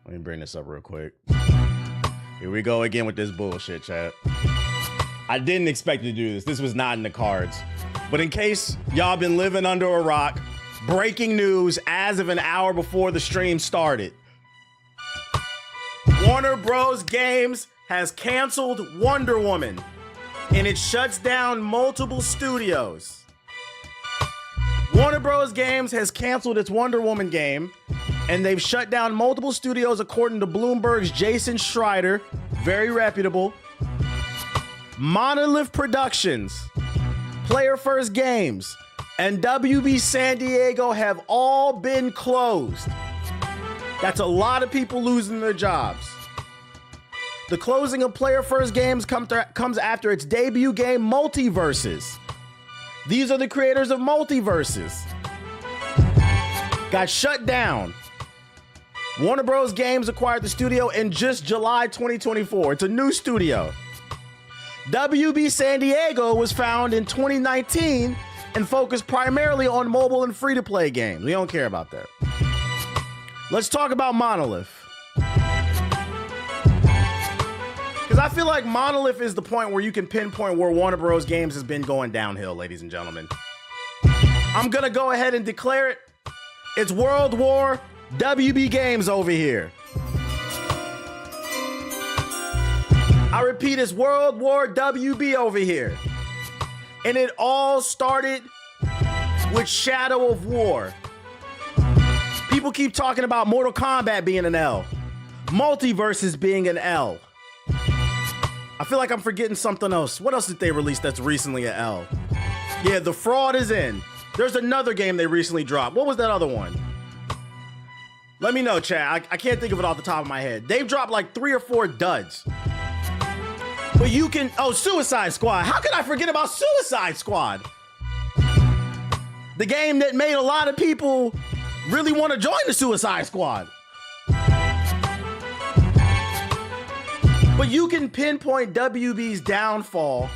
Let me bring this up real quick. Here we go again with this bullshit, chat. I didn't expect to do this. This was not in the cards. But in case y'all been living under a rock, breaking news as of an hour before the stream started. Warner Bros. Games has canceled Wonder Woman, and it shuts down multiple studios. Warner Bros. Games has canceled its Wonder Woman game, and they've shut down multiple studios according to Bloomberg's Jason Schreier, very reputable. Monolith Productions, Player First Games, and WB San Diego have all been closed. That's a lot of people losing their jobs. The closing of Player First Games comes after its debut game, Multiverses. These are the creators of Multiverses. Got shut down. Warner Bros. Games acquired the studio in just July 2024. It's a new studio. WB San Diego was found in 2019 and focused primarily on mobile and free-to-play games. We don't care about that. Let's talk about Monolith. Because I feel like Monolith is the point where you can pinpoint where Warner Bros. Games has been going downhill, ladies and gentlemen. I'm going to go ahead and declare it. It's World War WB Games over here. I repeat, it's World War WB over here. And it all started with Shadow of War. People keep talking about Mortal Kombat being an L. Multiverses being an L. I feel like I'm forgetting something else. What else did they release that's recently an L? Yeah, The Fraud is in. There's another game they recently dropped. What was that other one? Let me know, chat. I can't think of it off the top of my head. They've dropped like 3 or 4 duds. But you can, Suicide Squad. How could I forget about Suicide Squad? The game that made a lot of people really want to join the Suicide Squad. But you can pinpoint WB's downfall.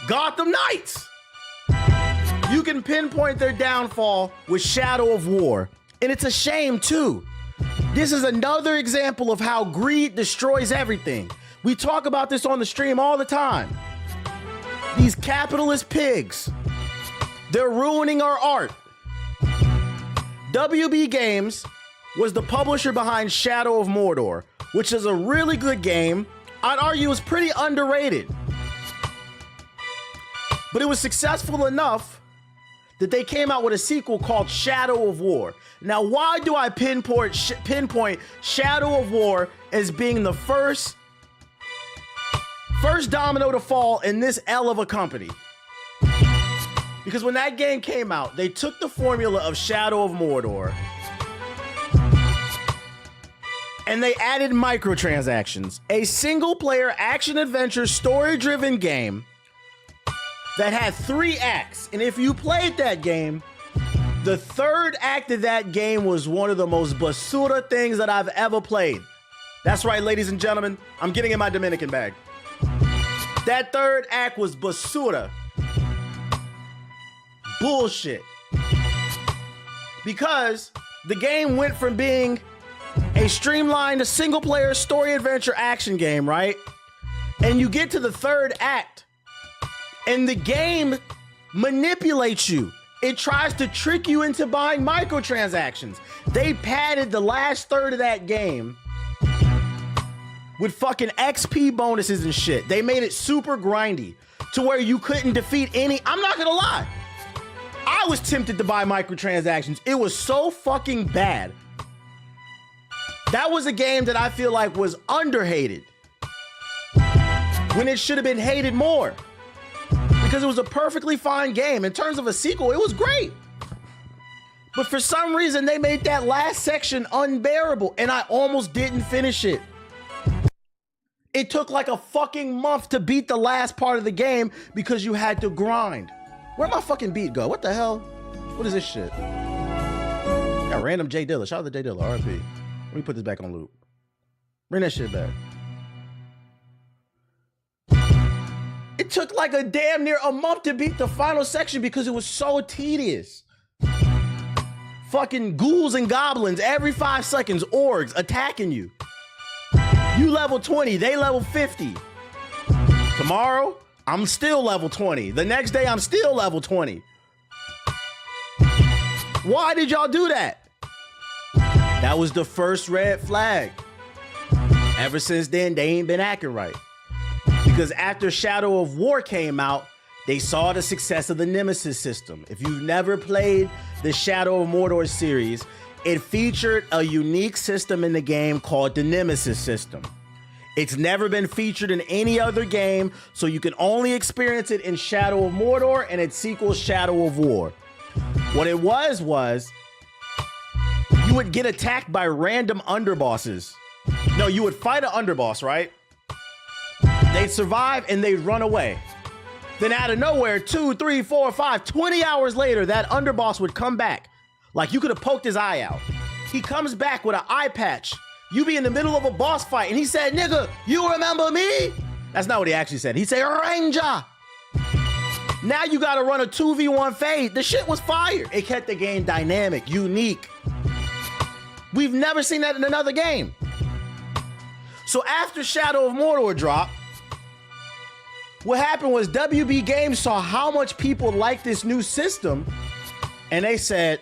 Gotham Knights. You can pinpoint their downfall with Shadow of War. And it's a shame too. This is another example of how greed destroys everything. We talk about this on the stream all the time. These capitalist pigs, they're ruining our art. WB Games was the publisher behind Shadow of Mordor, which is a really good game. I'd argue it's pretty underrated. But it was successful enough that they came out with a sequel called Shadow of War. Now, why do I pinpoint Shadow of War as being the first domino to fall in this L of a company? Because when that game came out, they took the formula of Shadow of Mordor and they added microtransactions, a single-player action-adventure story-driven game that had 3 acts. And if you played that game, the 3rd act of that game was one of the most basura things that I've ever played. That's right, ladies and gentlemen. I'm getting in my Dominican bag. That 3rd act was basura. Bullshit. Because the game went from being a streamlined single-player story-adventure action game, right? And you get to the 3rd act, and the game manipulates you. It tries to trick you into buying microtransactions. They padded the last third of that game with fucking XP bonuses and shit. They made it super grindy to where you couldn't defeat any. I'm not gonna lie. I was tempted to buy microtransactions. It was so fucking bad. That was a game that I feel like was underhated when it should have been hated more. Because it was a perfectly fine game. In terms of a sequel, it was great. But for some reason, they made that last section unbearable, and I almost didn't finish it. It took like a fucking month to beat the last part of the game because you had to grind. Where'd my fucking beat go? What the hell? What is this shit? Got random Jay Dilla. Shout out to Jay Dilla, RP. Let me put this back on loop. Bring that shit back. It took like a damn near a month to beat the final section because it was so tedious. fucking ghouls and goblins every 5 seconds, orgs attacking you. You level 20, they level 50. Tomorrow, I'm still level 20. The next day, I'm still level 20. Why did y'all do that? That was the first red flag. Ever since then, they ain't been acting right. Because after Shadow of War came out, they saw the success of the Nemesis system. If you've never played the Shadow of Mordor series, it featured a unique system in the game called the Nemesis system. It's never been featured in any other game, so you can only experience it in Shadow of Mordor and its sequel, Shadow of War. What it was you would get attacked by random underbosses. No, you would fight an underboss, right? They'd survive and they'd run away. Then out of nowhere, 2, 3, 4, 5, 20 hours later, that underboss would come back. Like you could have poked his eye out. He comes back with an eye patch. You be in the middle of a boss fight and he said, nigga, you remember me? That's not what he actually said. He said, Ranger. Now you gotta run a 2v1 fade. The shit was fire. It kept the game dynamic, unique. We've never seen that in another game. So after Shadow of Mordor dropped, what happened was WB Games saw how much people liked this new system and they said,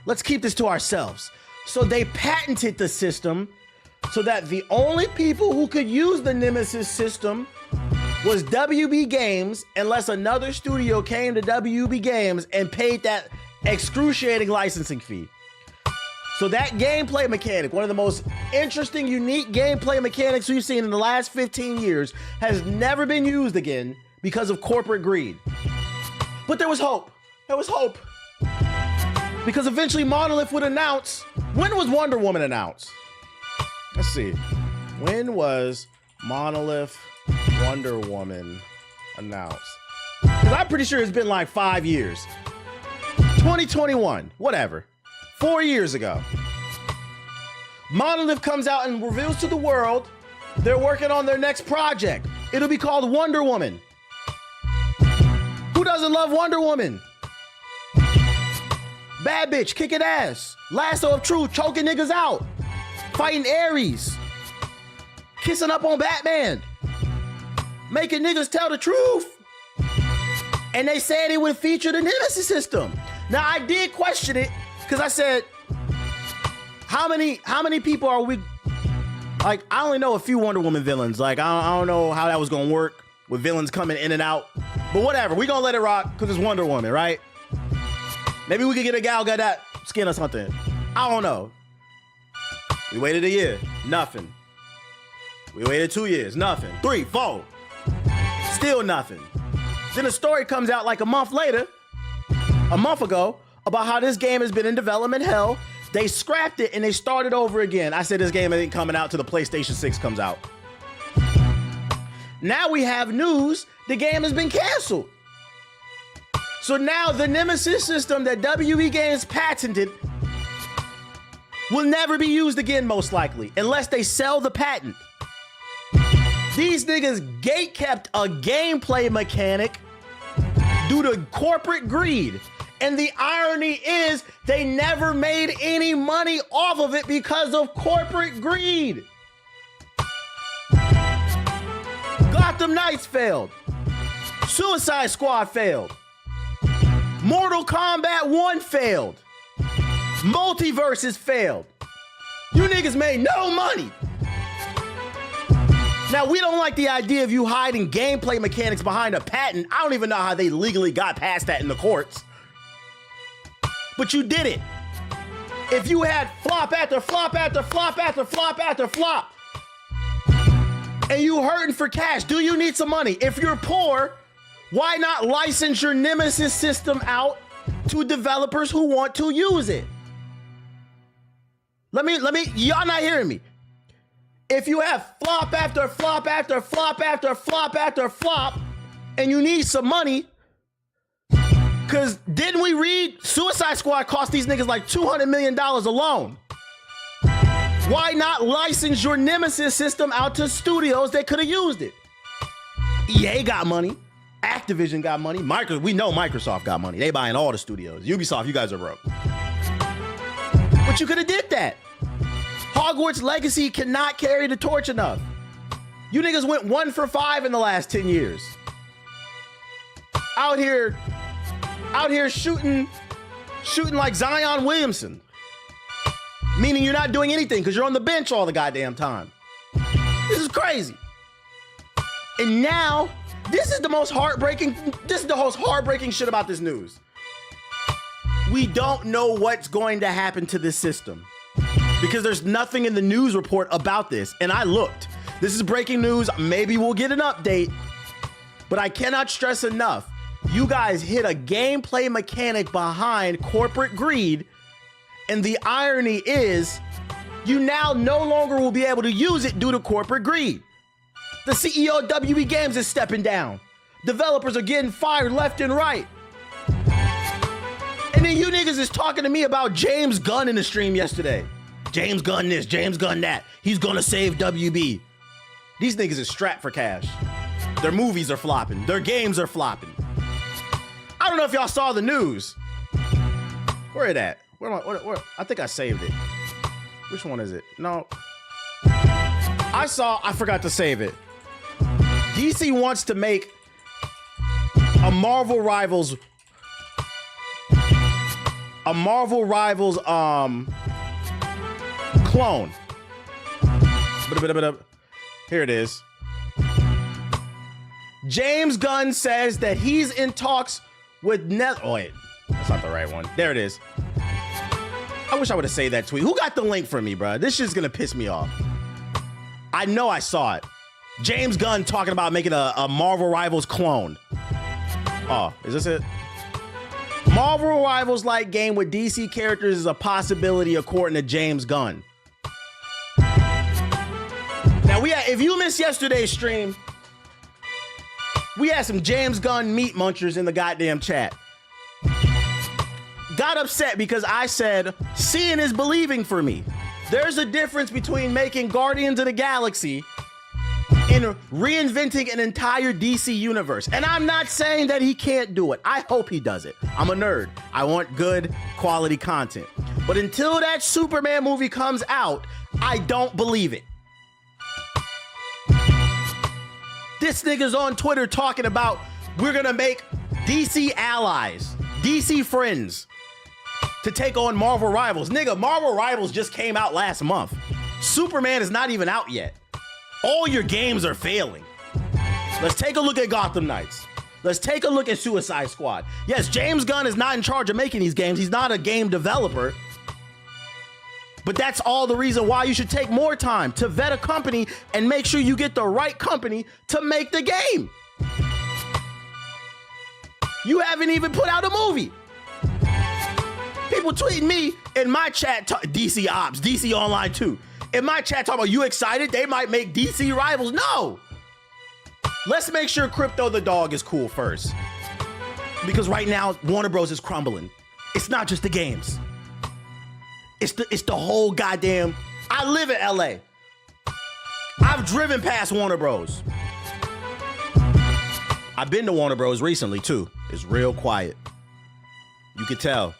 let's keep this to ourselves. So they patented the system so that the only people who could use the Nemesis system was WB Games, unless another studio came to WB Games and paid that excruciating licensing fee. So that gameplay mechanic, one of the most interesting, unique gameplay mechanics we've seen in the last 15 years, has never been used again because of corporate greed. But there was hope. There was hope. Because eventually Monolith would announce, when was Wonder Woman announced? Let's see. When was Monolith Wonder Woman announced? Because I'm pretty sure it's been like 5 years. 2021, whatever. 4 years ago. Monolith comes out and reveals to the world they're working on their next project. It'll be called Wonder Woman. Who doesn't love Wonder Woman? Bad bitch, kicking ass. Lasso of truth, choking niggas out. Fighting Ares. Kissing up on Batman. Making niggas tell the truth. And they said it would feature the Nemesis system. Now I did question it, because I said, how many people are we, like, I only know a few Wonder Woman villains. Like, I don't know how that was gonna work with villains coming in and out. But whatever, we gonna let it rock, because it's Wonder Woman, right? Maybe we could get a Gal Gadot skin or something. I don't know. We waited a year, nothing. We waited 2 years, nothing. 3, 4, still nothing. Then a story comes out like a month ago, about how this game has been in development hell. They scrapped it and they started over again. I said this game ain't coming out till the PlayStation 6 comes out. Now we have news, the game has been canceled. So now the Nemesis system that WB Games patented will never be used again, most likely, unless they sell the patent. These niggas gatekept a gameplay mechanic due to corporate greed. And the irony is they never made any money off of it because of corporate greed. Gotham Knights failed. Suicide Squad failed. Mortal Kombat 1 failed. Multiverses failed. You niggas made no money. Now, we don't like the idea of you hiding gameplay mechanics behind a patent. I don't even know how they legally got past that in the courts. But you did it. If you had flop after flop after flop after flop after flop, and you hurting for cash, do you need some money? If you're poor, why not license your Nemesis system out to developers who want to use it? Y'all not hearing me. If you have flop after flop after flop after flop after flop, and you need some money, because didn't we read Suicide Squad cost these niggas like $200 million alone? Why not license your Nemesis system out to studios that could have used it? EA got money. Activision got money. We know Microsoft got money. They buying all the studios. Ubisoft, you guys are broke. But you could have did that. Hogwarts Legacy cannot carry the torch enough. You niggas went 1 for 5 in the last 10 years. Out here shooting like Zion Williamson. Meaning you're not doing anything because you're on the bench all the goddamn time. This is crazy. And now, this is the most heartbreaking shit about this news. We don't know what's going to happen to this system because there's nothing in the news report about this. And I looked. This is breaking news. Maybe we'll get an update, but I cannot stress enough. You guys hit a gameplay mechanic behind corporate greed. And the irony is you now no longer will be able to use it due to corporate greed. The CEO of WB Games is stepping down. Developers are getting fired left and right. And then you niggas is talking to me about James Gunn in the stream yesterday. James Gunn this, James Gunn that. He's gonna save WB. These niggas is strapped for cash. Their movies are flopping. Their games are flopping. I don't know if y'all saw the news. Where it at? Where I think I saved it. Which one is it? No. I forgot to save it. DC wants to make a Marvel Rivals clone. Here it is. James Gunn says that he's in talks with oh wait, that's not the right one. There it is. I wish I would have saved that tweet. Who got the link for me, bro? This shit's gonna piss me off. I know I saw it. James Gunn talking about making a Marvel Rivals clone. Oh, is this it? Marvel Rivals like game with DC characters is a possibility according to James Gunn. Now if you missed yesterday's stream, we had some James Gunn meat munchers in the goddamn chat. Got upset because I said, seeing is believing for me. There's a difference between making Guardians of the Galaxy and reinventing an entire DC universe. And I'm not saying that he can't do it. I hope he does it. I'm a nerd. I want good quality content. But until that Superman movie comes out, I don't believe it. This nigga's on Twitter talking about we're gonna make DC allies, DC friends to take on Marvel Rivals. Nigga, Marvel Rivals just came out last month. Superman is not even out yet. All your games are failing. Let's take a look at Gotham Knights. Let's take a look at Suicide Squad. Yes, James Gunn is not in charge of making these games. He's not a game developer. But that's all the reason why you should take more time to vet a company and make sure you get the right company to make the game. You haven't even put out a movie. People tweeting me in my chat, DC Ops, DC Online 2. In my chat talking about, you excited? They might make DC Rivals. No. Let's make sure Crypto the dog is cool first. Because right now, Warner Bros. Is crumbling. It's not just the games. It's the whole goddamn... I live in LA. I've driven past Warner Bros. I've been to Warner Bros. Recently, too. It's real quiet. You could tell.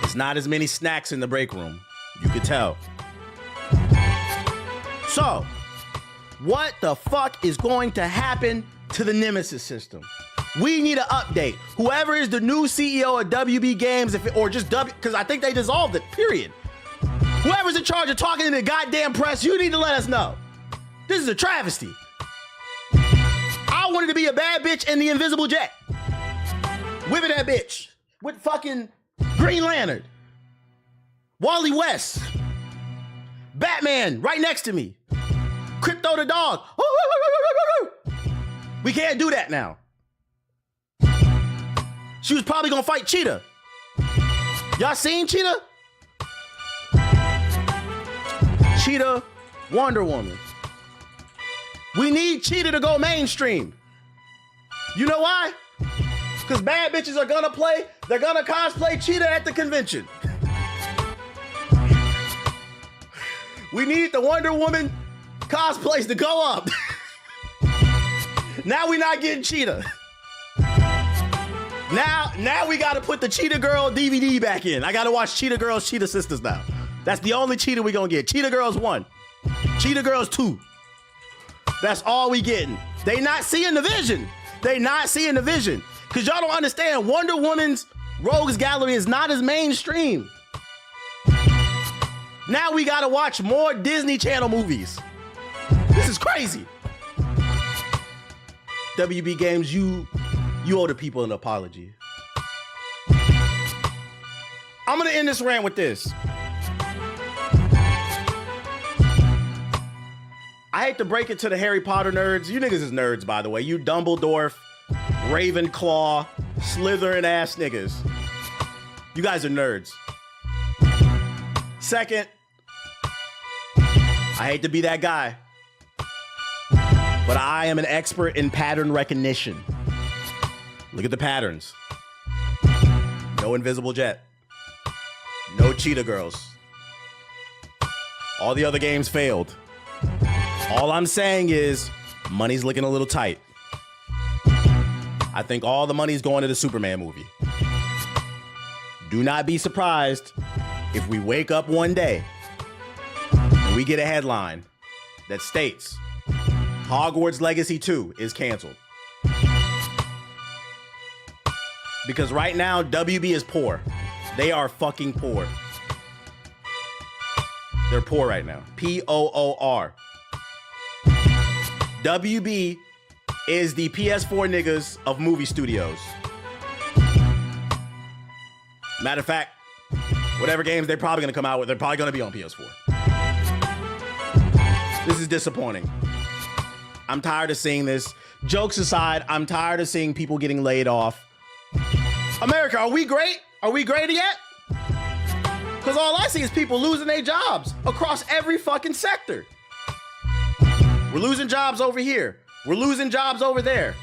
It's not as many snacks in the break room. You could tell. So, what the fuck is going to happen to the Nemesis system? We need an update. Whoever is the new CEO of WB Games, because I think they dissolved it, period. Whoever's in charge of talking to the goddamn press, you need to let us know. This is a travesty. I wanted to be a bad bitch in the Invisible Jet. Whipping that bitch with fucking Green Lantern, Wally West, Batman right next to me, Crypto the dog. We can't do that now. She was probably gonna fight Cheetah. Y'all seen Cheetah? Cheetah, Wonder Woman. We need Cheetah to go mainstream. You know why? Because bad bitches are gonna they're gonna cosplay Cheetah at the convention. We need the Wonder Woman cosplays to go up. Now we not getting Cheetah. Now we got to put the Cheetah Girl DVD back in. I got to watch Cheetah Girls, Cheetah Sisters now. That's the only Cheetah we gonna get. Cheetah Girls 1. Cheetah Girls 2. That's all we getting. They not seeing the vision. They not seeing the vision. Because y'all don't understand, Wonder Woman's Rogues Gallery is not as mainstream. Now we got to watch more Disney Channel movies. This is crazy. WB Games, you owe the people an apology. I'm going to end this rant with this. I hate to break it to the Harry Potter nerds. You niggas is nerds, by the way. You Dumbledore, Ravenclaw, Slytherin ass niggas. You guys are nerds. Second, I hate to be that guy, but I am an expert in pattern recognition. Look at the patterns. No Invisible Jet. No Cheetah Girls. All the other games failed. All I'm saying is money's looking a little tight. I think all the money's going to the Superman movie. Do not be surprised if we wake up one day and we get a headline that states Hogwarts Legacy 2 is canceled. Because right now, WB is poor. They are fucking poor. They're poor right now. Poor. WB is the PS4 niggas of movie studios. Matter of fact, whatever games they're probably gonna come out with, they're probably gonna be on PS4. This is disappointing. I'm tired of seeing this. Jokes aside, I'm tired of seeing people getting laid off. America, are we great? Are we great yet? Because all I see is people losing their jobs across every fucking sector. We're losing jobs over here. We're losing jobs over there.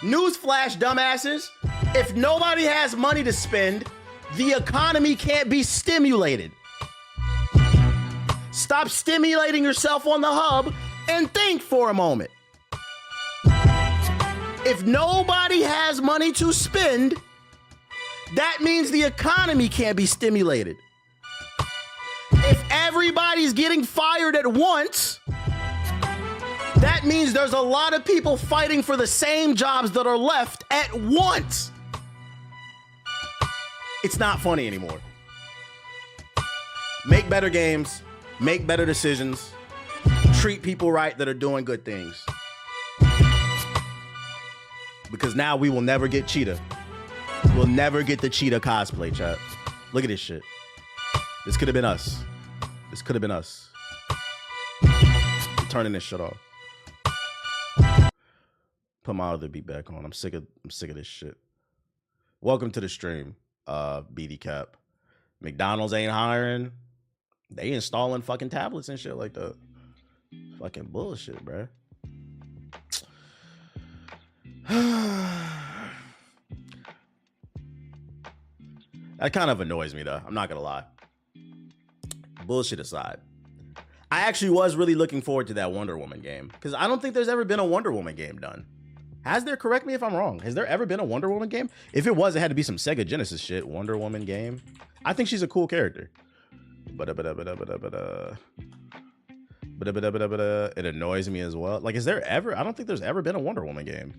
Newsflash, dumbasses. If nobody has money to spend, the economy can't be stimulated. Stop stimulating yourself on the hub and think for a moment. If nobody has money to spend, that means the economy can't be stimulated. If everybody's getting fired at once, that means there's a lot of people fighting for the same jobs that are left at once. It's not funny anymore. Make better games, make better decisions, treat people right that are doing good things. Because now we will never get Cheetah. We'll never get the Cheetah cosplay, chat. Look at this shit. This could have been us. This could have been us. I'm turning this shit off. Put my other beat back on. I'm sick of this shit. Welcome to the stream, BD Cap. McDonald's ain't hiring. They installing fucking tablets and shit like that. Fucking bullshit, bruh. That kind of annoys me, though. I'm not gonna lie. Bullshit aside, I actually was really looking forward to that Wonder Woman game because I don't think there's ever been a Wonder Woman game done. Has there? Correct me if I'm wrong. Has there ever been a Wonder Woman game? If it was, it had to be some Sega Genesis shit. Wonder Woman game. I think she's a cool character. It annoys me as well. Like, is there ever? I don't think there's ever been a Wonder Woman game.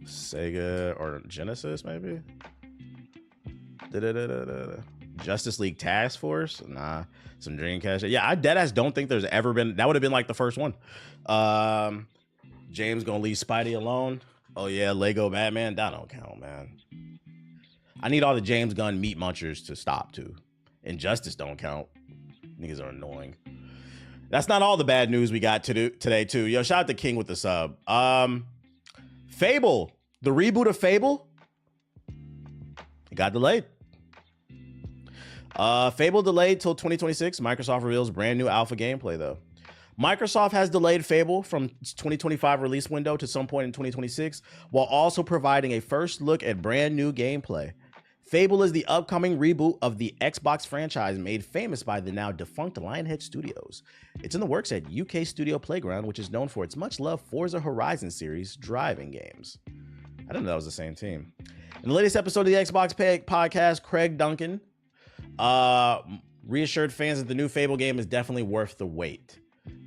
Sega or Genesis, maybe. Justice League Task Force. Nah, some Dreamcast. Yeah, I deadass don't think there's ever been. That would have been like the first one. James gonna leave Spidey alone. Oh yeah, Lego Batman. That don't count, man. I need all the James Gunn meat munchers to stop too. Injustice don't count. Niggas are annoying. That's not all the bad news we got to do today too. Yo, shout out to King with the sub. Fable, the reboot of Fable, it got delayed. Fable delayed till 2026. Microsoft reveals brand new alpha gameplay though. Microsoft has delayed Fable from 2025 release window to some point in 2026, while also providing a first look at brand new gameplay. Fable is the upcoming reboot of the Xbox franchise made famous by the now defunct Lionhead Studios. It's in the works at UK Studio Playground, which is known for its much-loved Forza Horizon series driving games. I didn't know that was the same team. In the latest episode of the Xbox podcast, Craig Duncan reassured fans that the new Fable game is definitely worth the wait.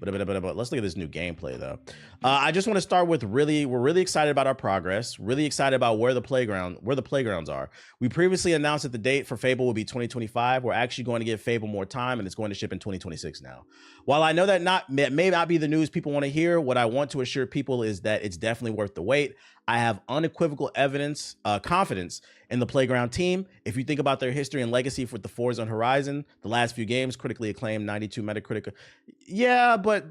But let's look at this new gameplay though. I just want to start with we're really excited about our progress, really excited about where the playgrounds are. We previously announced that the date for Fable will be 2025. We're actually going to give Fable more time, and it's going to ship in 2026 now. While I know that may not be the news people want to hear, what I want to assure people is that it's definitely worth the wait. I have unequivocal confidence in the Playground team. If you think about their history and legacy with the Forza and Horizon, the last few games, critically acclaimed, 92 Metacritic. Yeah, but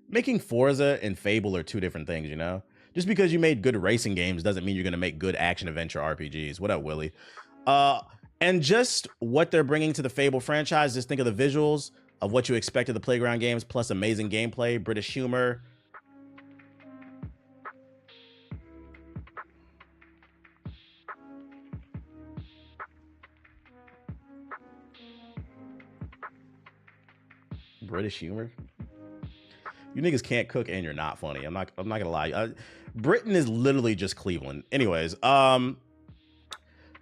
making Forza and Fable are two different things, you know? Just because you made good racing games doesn't mean you're going to make good action-adventure RPGs. What up, Willie? And just what they're bringing to the Fable franchise, just think of the visuals of what you expect of the Playground games, plus amazing gameplay, British humor. British humor. You niggas can't cook and you're not funny. I'm not gonna lie. Britain is literally just Cleveland. Anyways, what up,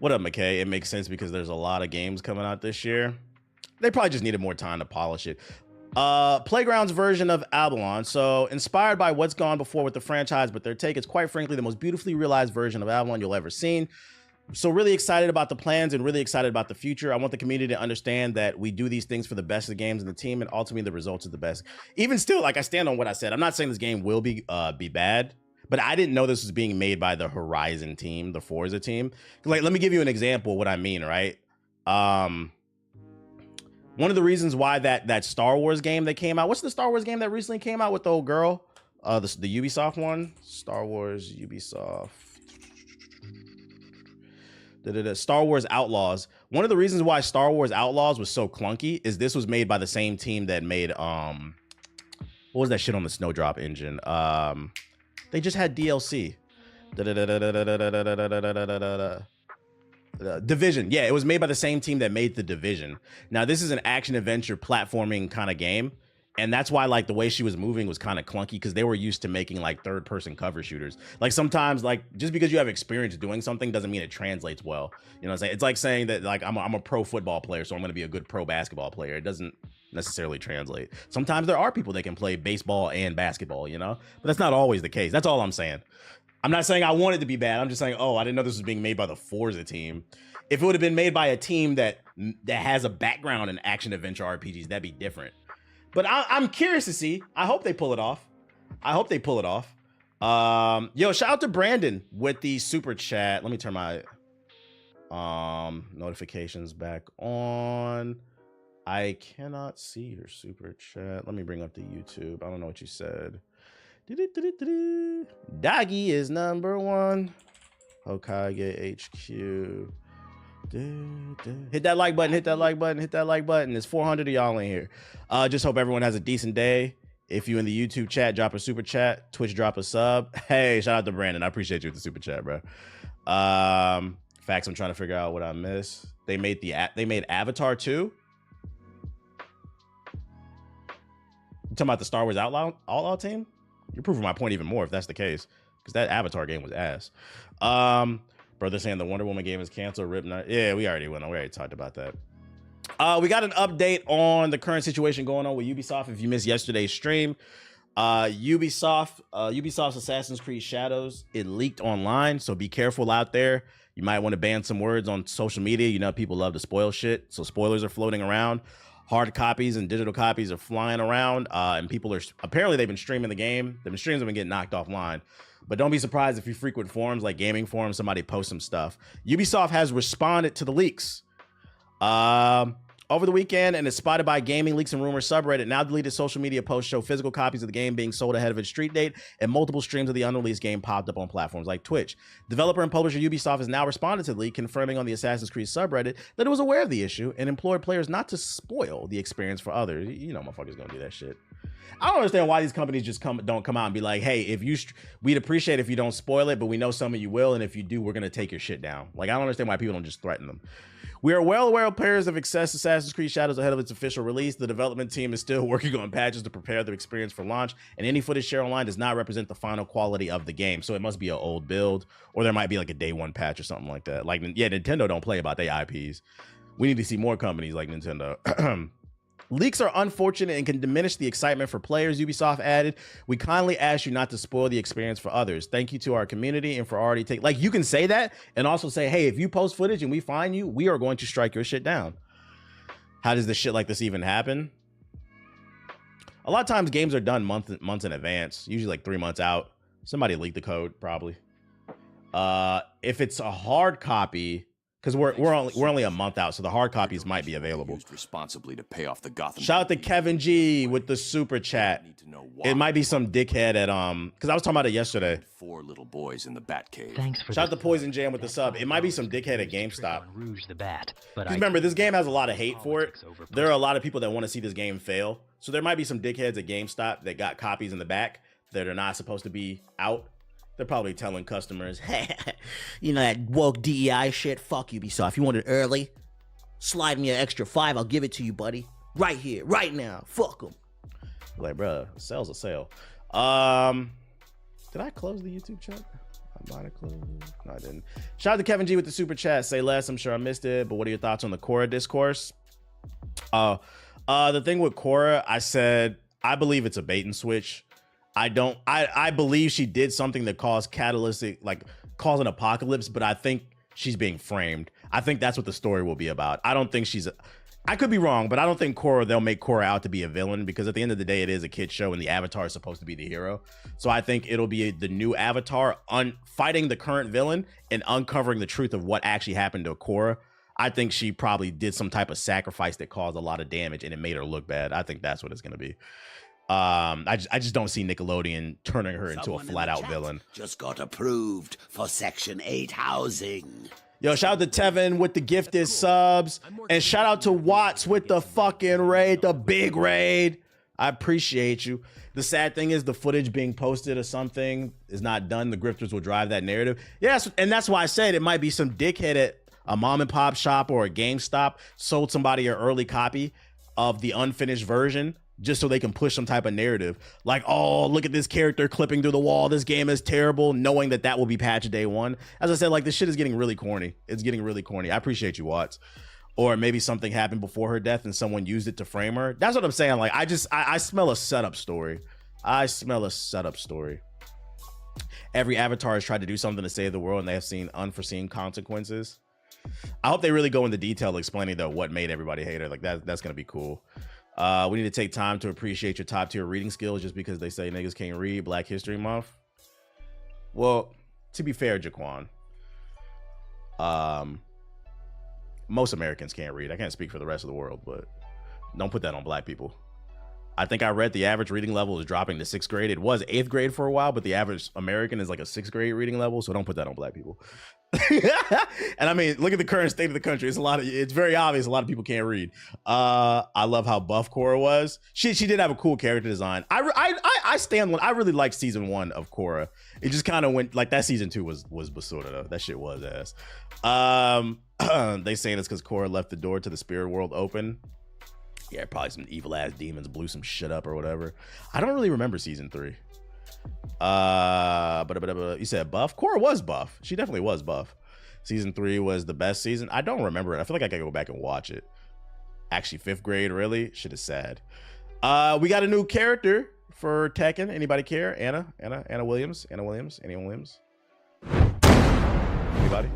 McKay? It makes sense because there's a lot of games coming out this year. They probably just needed more time to polish it. Playground's version of Avalon. So inspired by what's gone before with the franchise, but their take is quite frankly the most beautifully realized version of Avalon you'll ever seen. So really excited about the plans and really excited about the future. I want the community to understand that we do these things for the best of the games and the team, and ultimately the results are the best. Even still, like, I stand on what I said. I'm not saying this game will be bad, but I didn't know this was being made by the Horizon team, the Forza team. Like, let me give you an example of what I mean, right? One of the reasons why that Star Wars game that came out, what's the Star Wars game that recently came out with the old girl? The Ubisoft one? Star Wars, Ubisoft. Star Wars Outlaws. One of the reasons why Star Wars Outlaws was so clunky is this was made by the same team that made what was that shit on the Snowdrop engine? They just had DLC. Division. Yeah, it was made by the same team that made The Division. Now this is an action adventure platforming kind of game. And that's why, like, the way she was moving was kind of clunky because they were used to making like third-person cover shooters. Like sometimes, like, just because you have experience doing something doesn't mean it translates well. You know what I'm saying? It's like saying that, like, I'm a pro football player, so I'm going to be a good pro basketball player. It doesn't necessarily translate. Sometimes there are people that can play baseball and basketball, you know? But that's not always the case. That's all I'm saying. I'm not saying I want it to be bad. I'm just saying, oh, I didn't know this was being made by the Forza team. If it would have been made by a team that has a background in action-adventure RPGs, that'd be different. But I'm curious to see. I hope they pull it off. Yo, shout out to Brandon with the super chat. Let me turn my notifications back on. I cannot see your super chat. Let me bring up the YouTube. I don't know what you said. Doggy is number one. Hokage HQ. Hit that like button, hit that like button, hit that like button. There's 400 of y'all in here. Just hope everyone has a decent day. If you in the YouTube chat, drop a super chat. Twitch, drop a sub. Hey, shout out to Brandon. I appreciate you with the super chat, bro. Facts, I'm trying to figure out what I missed. They made Avatar 2. You talking about the Star Wars Outlaw team? You're proving my point even more if that's the case, because that Avatar game was ass. Brother saying the Wonder Woman game is canceled. Yeah, we already went on. We already talked about that. We got an update on the current situation going on with Ubisoft. If you missed yesterday's stream, Ubisoft's Assassin's Creed Shadows, it leaked online, so be careful out there. You might want to ban some words on social media. You know, people love to spoil shit, so spoilers are floating around. Hard copies and digital copies are flying around, and people are apparently they've been streaming the game. The streams have been getting knocked offline. But don't be surprised if you frequent forums like gaming forums, somebody posts some stuff. Ubisoft has responded to the leaks over the weekend, and is spotted by Gaming Leaks and Rumors subreddit. Now deleted social media posts show physical copies of the game being sold ahead of its street date, and multiple streams of the unreleased game popped up on platforms like Twitch. Developer and publisher Ubisoft has now responded to the leak, confirming on the Assassin's Creed subreddit that it was aware of the issue and implored players not to spoil the experience for others. You know motherfuckers gonna do that shit. I don't understand why these companies just don't come out and be like, hey, if you, we'd appreciate if you don't spoil it, but we know some of you will, and if you do, we're gonna take your shit down. Like, I don't understand why people don't just threaten them. We are well aware of players have accessed Assassin's Creed Shadows ahead of its official release. The development team is still working on patches to prepare the experience for launch, and any footage shared online does not represent the final quality of the game. So it must be an old build, or there might be like a day one patch or something like that. Like, yeah, Nintendo don't play about their IPs. We need to see more companies like Nintendo. Leaks are unfortunate and can diminish the excitement for players, Ubisoft added. We kindly ask you not to spoil the experience for others. Thank you to our community and for already taking... Like, you can say that and also say, hey, if you post footage and we find you, we are going to strike your shit down. How does this shit like this even happen? A lot of times games are done months in advance, usually like 3 months out. Somebody leaked the code, probably. If it's a hard copy... Because we're only a month out, so the hard copies might be available. Used responsibly to pay off the Gotham. Shout out to Kevin G with the super chat. It might be some dickhead at because I was talking about it yesterday. 4 little boys in the Batcave. Thanks for shout out to Poison Jam with the sub. It might be some dickhead at GameStop. Rouge the Bat. But remember, this game has a lot of hate for it. There are a lot of people that want to see this game fail. So there might be some dickheads at GameStop that got copies in the back that are not supposed to be out. They're probably telling customers, hey, you know, that woke DEI shit, fuck Ubisoft. You want it early? Slide me an extra $5, I'll give it to you, buddy. Right here, right now. Fuck them. Like, bruh, sale's a sale. Did I close the YouTube chat? I might have closed it. No, I didn't. Shout out to Kevin G with the super chat. Say less, I'm sure I missed it, but what are your thoughts on the Korra discourse? The thing with Korra, I said, I believe it's a bait and switch. I believe she did something that caused cause an apocalypse, but I think she's being framed. I think that's what the story will be about. I don't think I could be wrong, but I don't think they'll make Korra out to be a villain, because at the end of the day, it is a kid's show and the Avatar is supposed to be the hero. So I think it'll be the new Avatar fighting the current villain and uncovering the truth of what actually happened to Korra. I think she probably did some type of sacrifice that caused a lot of damage and it made her look bad. I think that's what it's going to be. I just don't see Nickelodeon turning her into a flat-out villain. Just got approved for Section 8 housing. Yo, shout out to Tevin with the gifted subs, and shout out to Watts with the fucking raid, the big raid. I appreciate you. The sad thing is the footage being posted or something is not done. The grifters will drive that narrative. Yes, and that's why I said it might be some dickhead at a mom and pop shop or a GameStop sold somebody an early copy of the unfinished version, just so they can push some type of narrative. Like, oh, look at this character clipping through the wall. This game is terrible, knowing that that will be patched day one. As I said, like, this shit is getting really corny. It's getting really corny. I appreciate you, Watts. Or maybe something happened before her death and someone used it to frame her. That's what I'm saying. Like, I smell a setup story. I smell a setup story. Every Avatar has tried to do something to save the world and they have seen unforeseen consequences. I hope they really go into detail explaining though what made everybody hate her. Like, that's gonna be cool. We need to take time to appreciate your top tier reading skills just because they say niggas can't read. Black History Month. Well, to be fair, Jaquan, most Americans can't read. I can't speak for the rest of the world, but don't put that on black people. I think I read the average reading level is dropping to 6th grade. It was 8th grade for a while, but the average American is like a 6th grade reading level. So don't put that on black people. And I mean, look at the current state of the country. It's very obvious a lot of people can't read. I love how buff Korra was. She did have a cool character design. I really liked season 1 of Korra. It just kind of went like that. Season 2 was basura though. That shit was ass. They saying it's because Korra left the door to the spirit world open. Yeah, probably some evil ass demons blew some shit up or whatever. I don't really remember season 3. But you said buff? Korra was buff. She definitely was buff. Season 3 was the best season. I don't remember it. I feel like I gotta go back and watch it. Actually, 5th grade, really? Shit is sad. We got a new character for Tekken. Anybody care? Anna Williams? Anna Williams? Anyone Williams? Anybody?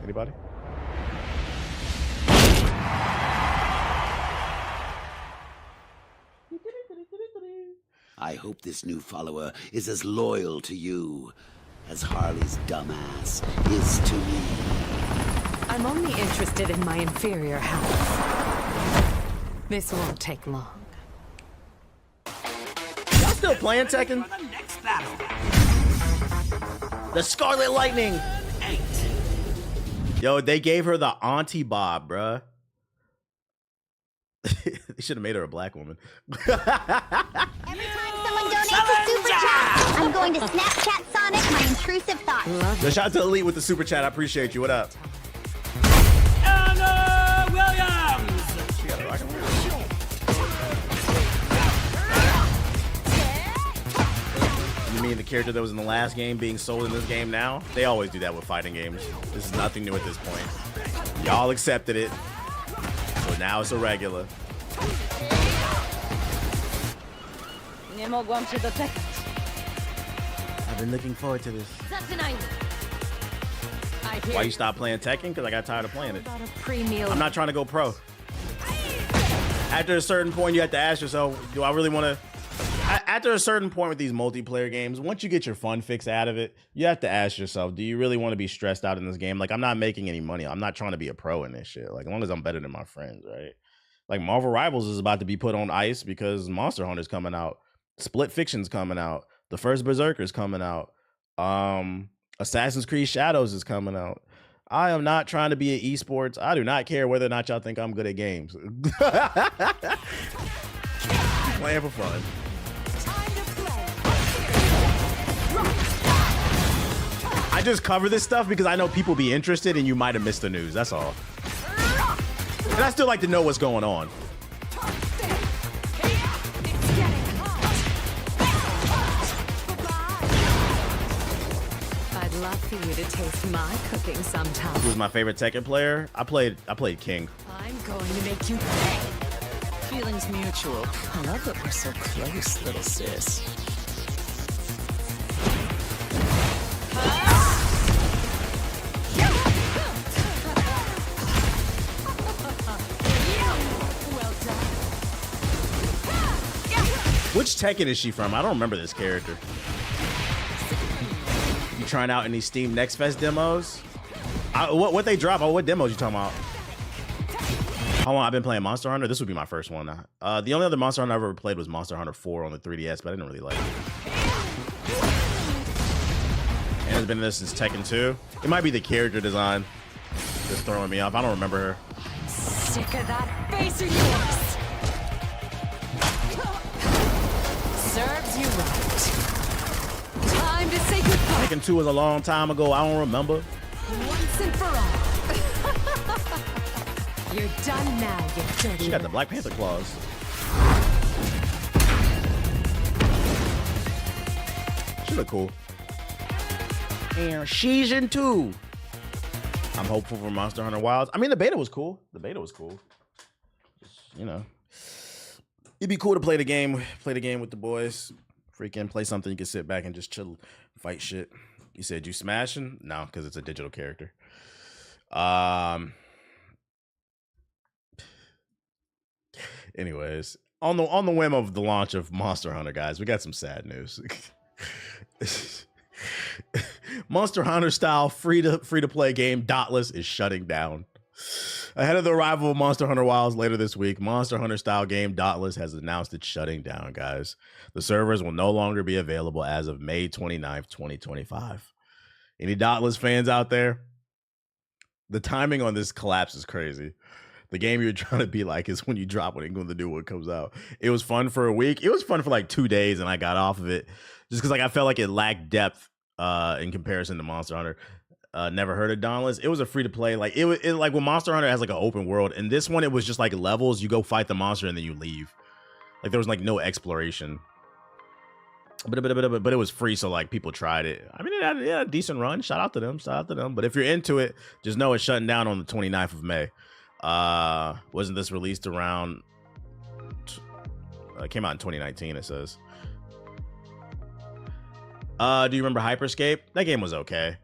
I hope this new follower is as loyal to you as Harley's dumbass is to me. I'm only interested in my inferior half. This won't take long. Y'all still playing Tekken? For the next battle. The Scarlet Lightning. 8. Yo, they gave her the Auntie Bob, bruh. They should have made her a black woman. Every time someone donates a super chat, I'm going to Snapchat Sonic my intrusive thoughts. Yo, shout out to Elite with the super chat. I appreciate you. What up? Anna Williams! She got a rocket launcher. You mean the character that was in the last game being sold in this game now? They always do that with fighting games. This is nothing new at this point. Y'all accepted it. So now it's a regular. Nie mogłam się doczekać. I've been looking forward to this. Zaczynajmy. I hear Why you stop playing Tekken? Because I got tired of playing it. about a pre-meal. I'm not trying to go pro. After a certain point, you have to ask yourself, do I really want to? After a certain point with these multiplayer games, once you get your fun fix out of it, you have to ask yourself, do you really want to be stressed out in this game? Like, I'm not making any money. I'm not trying to be a pro in this shit. Like, as long as I'm better than my friends, right? Like, Marvel Rivals is about to be put on ice because Monster Hunter's coming out. Split Fiction's coming out. The first Berserker's coming out. Assassin's Creed Shadows is coming out. I am not trying to be an esports. I do not care whether or not y'all think I'm good at games. Playing for fun. I just cover this stuff because I know people be interested and you might have missed the news. That's all. And I still like to know what's going on. I'd love for you to taste my cooking sometime. Who was my favorite Tekken player? I played King. I'm going to make you pay. Feelings mutual. I love that we're so close, little sis. Well done. Which Tekken is she from? I don't remember this character. You trying out any Steam Next Fest demos? What they drop? Oh, what demos you talking about? How long I've been playing Monster Hunter? This would be my first one. The only other Monster Hunter I've ever played was Monster Hunter 4 on the 3DS, but I didn't really like it. And it's been this since Tekken 2. It might be the character design that's throwing me off. I don't remember her. Sick of that face of yours. Serves you right. Time to say goodbye. Tekken 2 was a long time ago. I don't remember. Once and for all. You're done now, you dirty. She got the Black Panther claws. She look cool. And she's in 2. I'm hopeful for Monster Hunter Wilds. I mean, the beta was cool. Just, you know, it'd be cool to play the game with the boys. Freaking play something you can sit back and just chill, fight shit. You said you smashing? No, because it's a digital character. Anyways, on the whim of the launch of Monster Hunter, guys, we got some sad news. Monster Hunter style free to play game Dauntless is shutting down. Ahead of the arrival of Monster Hunter Wilds later this week, Monster Hunter style game Dauntless has announced it's shutting down, guys. The servers will no longer be available as of May 29th, 2025. Any Dauntless fans out there? The timing on this collapse is crazy. The game you're trying to be like is when you drop it and when the new one comes out. It was fun for a week. It was fun for like 2 days, and I got off of it just because like I felt like it lacked depth in comparison to Monster Hunter. Never heard of Dauntless. It was a free to play. Like it like when Monster Hunter has like an open world, and this one it was just like levels. You go fight the monster and then you leave. Like there was like no exploration. But it was free, so like people tried it. I mean, it had a decent run. Shout out to them. But if you're into it, just know it's shutting down on the 29th of May. Wasn't this released around? It came out in 2019. It says. Do you remember Hyperscape? That game was okay.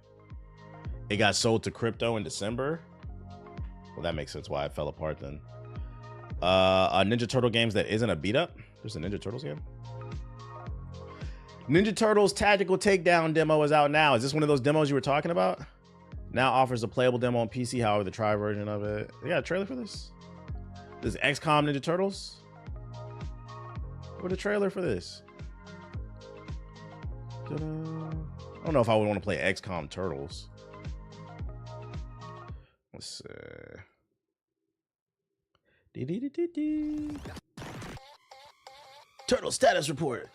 It got sold to crypto in December. Well, that makes sense why it fell apart then. A Ninja Turtle games that isn't a beat up. There's a Ninja Turtles game. Ninja Turtles Tactical Takedown demo is out now. Is this one of those demos you were talking about? Now offers a playable demo on PC, however, the try version of it. They got a trailer for this? This is XCOM Ninja Turtles? Where's the trailer for this? Ta-da. I don't know if I would want to play XCOM Turtles. Let's see. Turtle status report.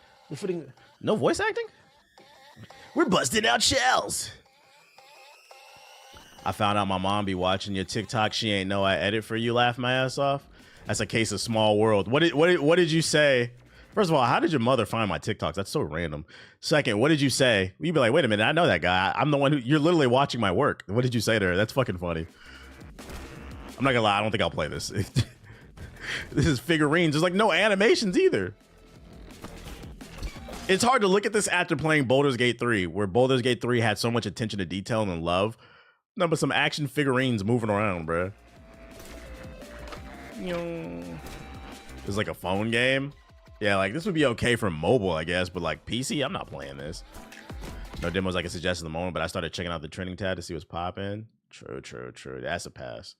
No voice acting? We're busting out shells. I found out my mom be watching your TikTok. She ain't know I edit for you. Laugh my ass off. That's a case of small world. What did you say? First of all, how did your mother find my TikToks? That's so random. Second, what did you say? You'd be like, wait a minute, I know that guy. I'm the one who, you're literally watching my work. What did you say to her? That's fucking funny. I'm not gonna lie, I don't think I'll play this. This is figurines. There's like no animations either. It's hard to look at this after playing Baldur's Gate 3, where Baldur's Gate 3 had so much attention to detail and love. No, but some action figurines moving around, bruh. It's like a phone game. Yeah, like this would be okay for mobile, I guess, but like PC, I'm not playing this. No demos I can suggest at the moment, but I started checking out the trending tab to see what's popping. True. That's a pass.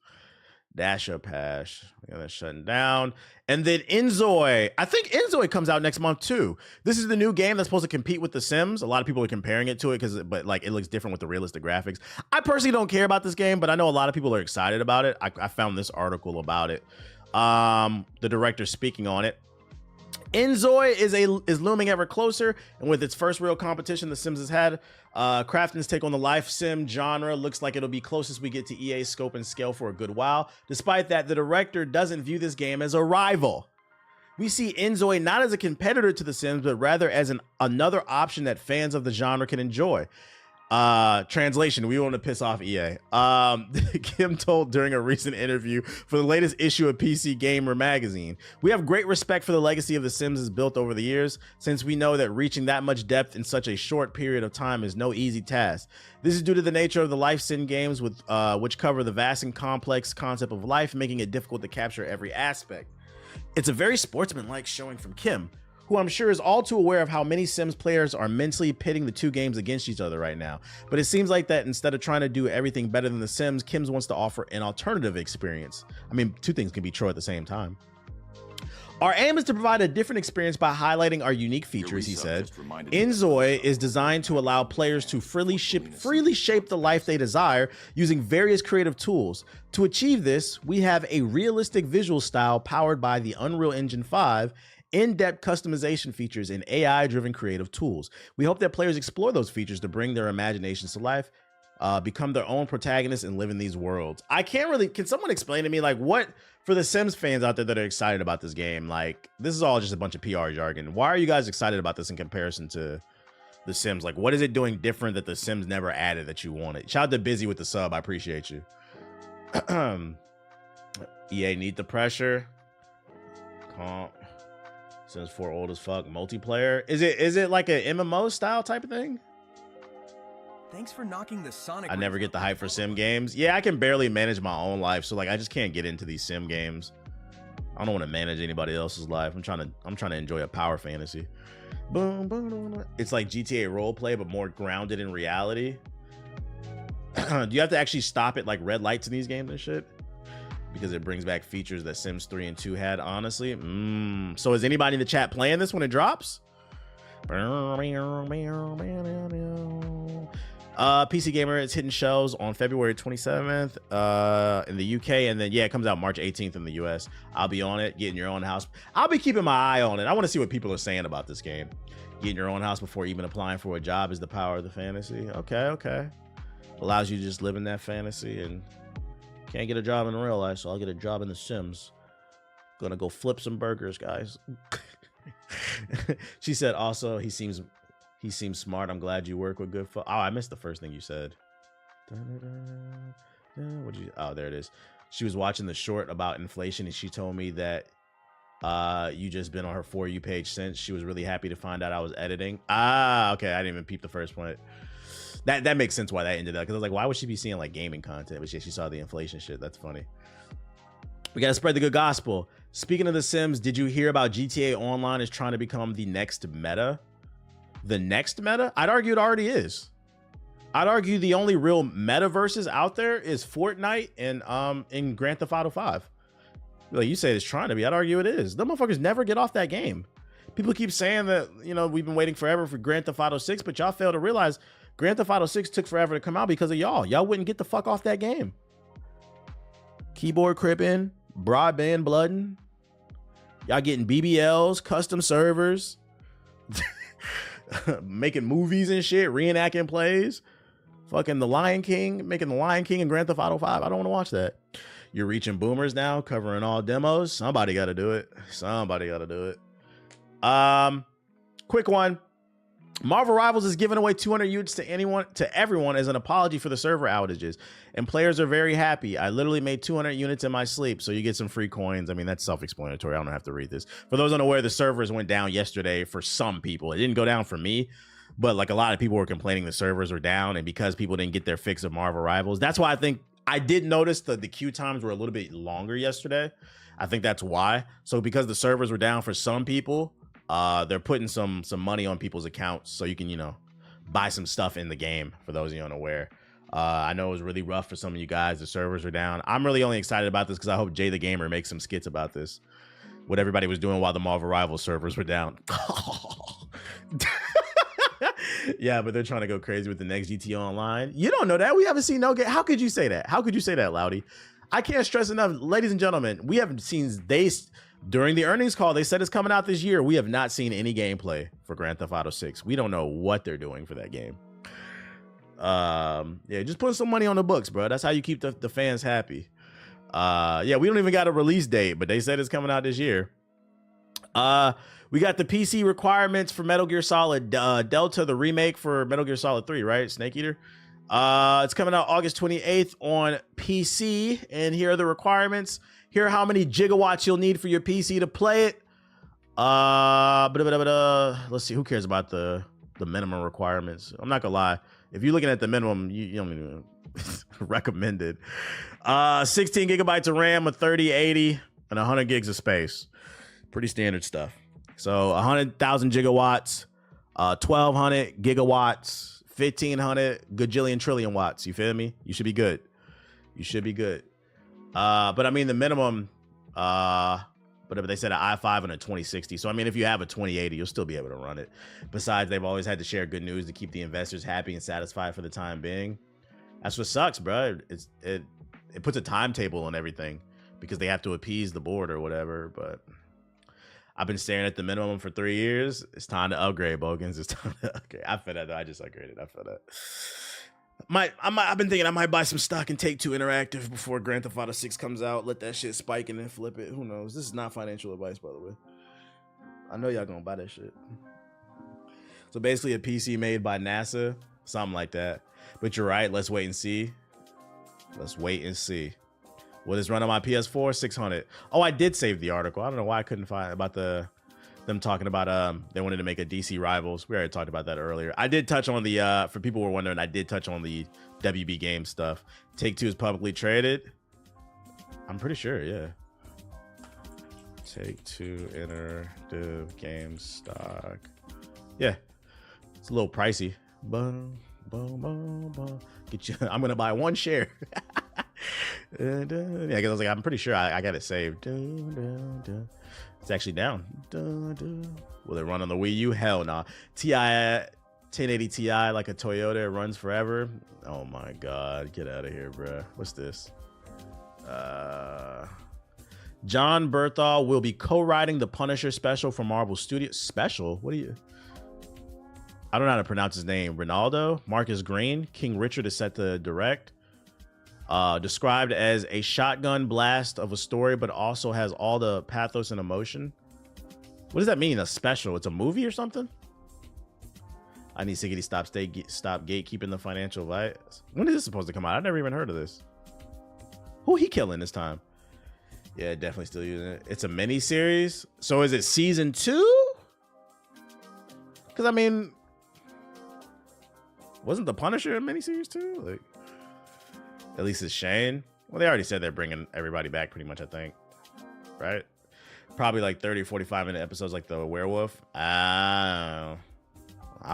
Dash a pass. Yeah, that's shutting down. And then Inzoi. I think Inzoi comes out next month too. This is the new game that's supposed to compete with The Sims. A lot of people are comparing it to it but like it looks different with the realistic graphics. I personally don't care about this game, but I know a lot of people are excited about it. I found this article about it. The director speaking on it. Inzoi is looming ever closer, and with its first real competition The Sims has had, Krafton's take on the life sim genre looks like it'll be closest we get to EA's scope and scale for a good while. Despite that, the director doesn't view this game as a rival. We see Inzoi not as a competitor to The Sims, but rather as another option that fans of the genre can enjoy. Translation, we want to piss off EA. Kim told during a recent interview for the latest issue of PC Gamer magazine, we have great respect for the legacy of The Sims has built over the years, since we know that reaching that much depth in such a short period of time is no easy task. This is due to the nature of the life sim games, with which cover the vast and complex concept of life, making it difficult to capture every aspect. It's a very sportsmanlike showing from Kim, who I'm sure is all too aware of how many Sims players are mentally pitting the two games against each other right now. But it seems like that instead of trying to do everything better than The Sims, Kim wants to offer an alternative experience. I mean, two things can be true at the same time. Our aim is to provide a different experience by highlighting our unique features, he said. Inzoi is designed to allow players to freely shape the life they desire using various creative tools. To achieve this, we have a realistic visual style powered by the Unreal Engine 5, in-depth customization features, and AI-driven creative tools. We hope that players explore those features to bring their imaginations to life, become their own protagonists, and live in these worlds. Can someone explain to me, like, what, for the Sims fans out there that are excited about this game, like, this is all just a bunch of PR jargon. Why are you guys excited about this in comparison to The Sims? Like, what is it doing different that The Sims never added that you wanted? Shout out to Busy with the sub. I appreciate you. EA need the pressure. Sims 4 old as fuck. Multiplayer. Is it like an MMO style type of thing? Thanks for knocking the Sonic. I never get the hype for sim games. Yeah, I can barely manage my own life, so like I just can't get into these sim games. I don't want to manage anybody else's life. I'm trying to enjoy a power fantasy. Boom, boom, boom. It's like GTA roleplay, but more grounded in reality. Do you have to actually stop at like red lights in these games and shit? Because it brings back features that Sims 3 and 2 had, honestly. So is anybody in the chat playing this when it drops? PC Gamer is hitting shelves on February 27th in the UK, and then yeah, it comes out March 18th in the US. I'll be on it, getting your own house. I'll be keeping my eye on it. I want to see what people are saying about this game. Getting your own house before even applying for a job is the power of the fantasy. Okay. Allows you to just live in that fantasy, and can't get a job in real life, so I'll get a job in The Sims. Gonna go flip some burgers, guys. She said also, he seems smart. I'm glad you work with good folks. Oh, I missed the first thing you said. What did you? Oh, there it is. She was watching the short about inflation, and she told me that you just been on her For You page since. She was really happy to find out I was editing. Ah, okay. I didn't even peep the first point. That makes sense why that ended up, because I was like, why would she be seeing like gaming content? But she saw the inflation shit. That's funny. We gotta spread the good gospel. Speaking of The Sims, did you hear about GTA Online is trying to become the next meta? The next meta? I'd argue it already is. I'd argue the only real metaverses out there is Fortnite and in Grand Theft Auto 5. Like you say, it's trying to be. I'd argue it is. The motherfuckers never get off that game. People keep saying that, you know, we've been waiting forever for Grand Theft Auto 6, but y'all fail to realize Grand Theft Auto 6 took forever to come out because of y'all. Y'all wouldn't get the fuck off that game. Keyboard cripping, broadband blooding. Y'all getting BBLs, custom servers, making movies and shit, reenacting plays. Fucking The Lion King, making The Lion King and Grand Theft Auto 5. I don't want to watch that. You're reaching boomers now, covering all demos. Somebody got to do it. Somebody got to do it. Quick one. Marvel Rivals is giving away 200 units to everyone as an apology for the server outages, and players are very happy. I literally made 200 units in my sleep, so you get some free coins. I mean, that's self-explanatory. I don't have to read this. For those unaware, the servers went down yesterday for some people. It didn't go down for me, but like a lot of people were complaining the servers were down, and because people didn't get their fix of Marvel Rivals, that's why I think I did notice that the queue times were a little bit longer yesterday. I think that's why. So because the servers were down for some people, they're putting some money on people's accounts so you can, you know, buy some stuff in the game, for those of you unaware. I know it was really rough for some of you guys. The servers are down. I'm really only excited about this because I hope Jay the Gamer makes some skits about this. What everybody was doing while the Marvel Rivals servers were down. Yeah, but they're trying to go crazy with the next GTA Online. You don't know that. We haven't seen no game. How could you say that? How could you say that, Loudy? I can't stress enough, ladies and gentlemen, we haven't seen during the earnings call, they said it's coming out this year. We have not seen any gameplay for Grand Theft Auto 6. We don't know what they're doing for that game. Yeah, just put some money on the books, bro. That's how you keep the fans happy. Yeah, we don't even got a release date, but they said it's coming out this year. We got the PC requirements for Metal Gear Solid Delta, the remake for Metal Gear Solid 3, right? Snake Eater. It's coming out August 28th on PC, and here are the requirements. Here are how many gigawatts you'll need for your PC to play it. Let's see, who cares about the minimum requirements? I'm not gonna lie. If you're looking at the minimum, you don't even recommended. 16 gigabytes of RAM, a 3080, and 100 gigs of space. Pretty standard stuff. So 100,000 gigawatts, 1,200 gigawatts, 1,500 gajillion trillion watts. You feel me? You should be good. You should be good. But I mean the minimum, but they said an i5 and a 2060. So I mean, if you have a 2080, you'll still be able to run it. Besides, they've always had to share good news to keep the investors happy and satisfied for the time being. That's what sucks, bro. It puts a timetable on everything because they have to appease the board or whatever. But I've been staring at the minimum for 3 years. It's time to upgrade, Bogans. It's time to upgrade. I feel that though. I just upgraded. I feel that. I've been thinking I might buy some stock in Take-Two Interactive before Grand Theft Auto 6 comes out. Let that shit spike and then flip it. Who knows? This is not financial advice, by the way. I know y'all gonna buy that shit. So basically a PC made by NASA, something like that. But you're right. Let's wait and see. Let's wait and see. Will this run on my PS4? 600. Oh, I did save the article. I don't know why I couldn't find about them talking about they wanted to make a DC Rivals. We already talked about that earlier. I did touch on the for people who were wondering, I did touch on the WB Games stuff. Take-Two is publicly traded. I'm pretty sure, yeah. Take-Two Interactive Games stock. Yeah. It's a little pricey. Boom, boom, boom, boom. Get you. I'm gonna buy one share. Yeah, because I was like, I'm pretty sure I got it saved. It's actually down. Will it run on the Wii U? Hell no. Ti 1080 Ti like a Toyota, it runs forever. Oh my god, get out of here, bro. What's this? John Berthal will be co-writing the Punisher special for Marvel Studios. Special? What do you? I don't know how to pronounce his name. Ronaldo, Marcus Green, King Richard is set to direct. Described as a shotgun blast of a story, but also has all the pathos and emotion. What does that mean? A special? It's a movie or something? I need Siggity stop gatekeeping the financial advice. When is this supposed to come out? I've never even heard of this. Who he killing this time? Yeah, definitely still using it. It's a mini series. So is it season 2? Because I mean, wasn't the Punisher a mini series too? Like, at least it's Shane. Well, they already said they're bringing everybody back pretty much, I think. Right? Probably like 30 or 45-minute episodes like the werewolf. I'll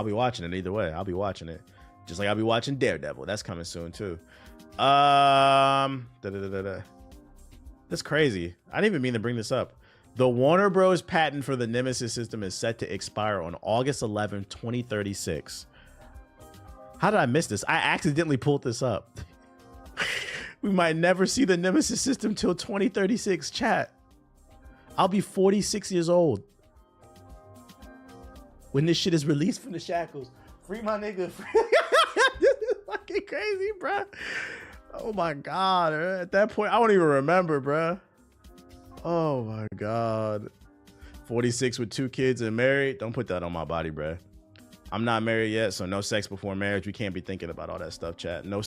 be watching it either way. I'll be watching it. Just like I'll be watching Daredevil. That's coming soon too. That's crazy. I didn't even mean to bring this up. The Warner Bros. Patent for the Nemesis system is set to expire on August 11, 2036. How did I miss this? I accidentally pulled this up. We might never see the Nemesis system till 2036. Chat. I'll be 46 years old when this shit is released from the shackles. Free my nigga. This is fucking crazy, bruh. Oh my God. At that point, I don't even remember, bruh. Oh my God. 46 with 2 kids and married. Don't put that on my body, bruh. I'm not married yet, so no sex before marriage. We can't be thinking about all that stuff, chat. No